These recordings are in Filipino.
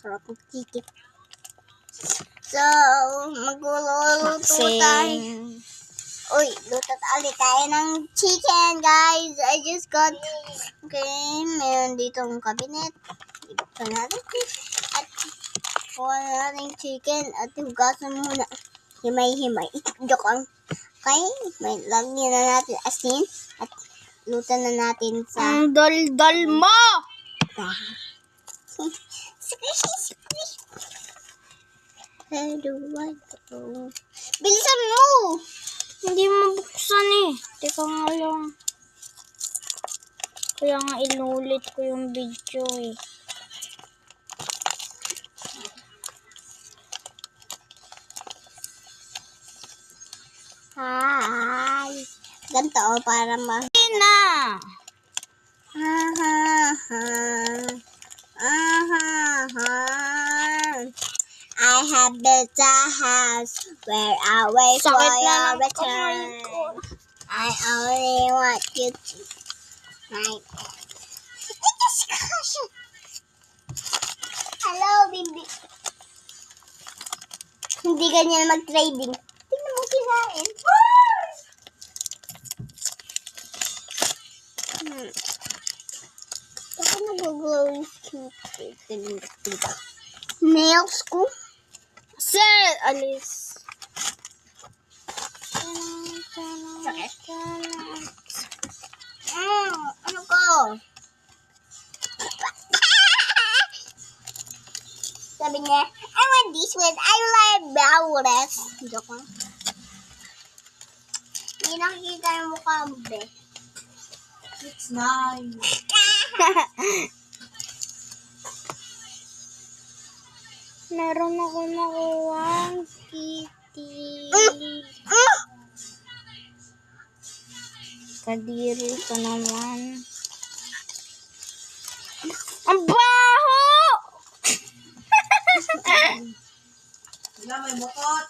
Sarap ng chicken. So, magluluto tayo. Uy, luto ulit tayo ng chicken, guys. I just got... Okay, meron dito ang cabinet. Ibuksan natin. At kuha na natin chicken at hugasan muna. Himay-himay. Joke lang. Okay, may lagyan na natin asin at luto na natin sa... Ang dal-dal mo! Squishy. Bilisan mo! Hindi mabuksan eh. Teka nga lang. Kaya nga inulit ko yung video eh. Hi! Ganito para ma... Na! I have built a house where I wait for Sakit na your ng return. kamay ko. I only want you to... Right. Hello, baby. Hindi ganyan mag-trading. Tingnan mo kinain. Ako nag-glowing nails ko. Sir! Alis. Sakit. Ano ko? Sabi niya, I want this one. I like bowless. Joke lang. Hindi nakikita yung mukha mo, be. It's nice. Meron ako nakuha kitty. Kadiri ka naman. Ang baho! Wala, may bukot.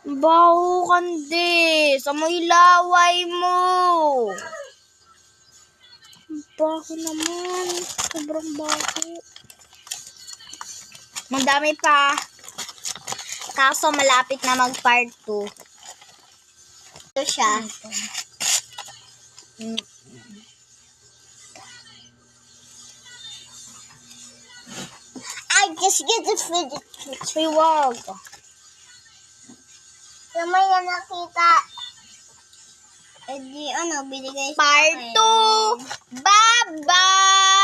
Baho kandi. Sa may laway mo. Ang baho naman. Sobrang baho. Madami pa. Kaso malapit na mag part 2. Ito siya. I just get the fidget Ay, wag. Kamay na nakita. Eh di, binigay sa Part akin. 2. Bye-bye!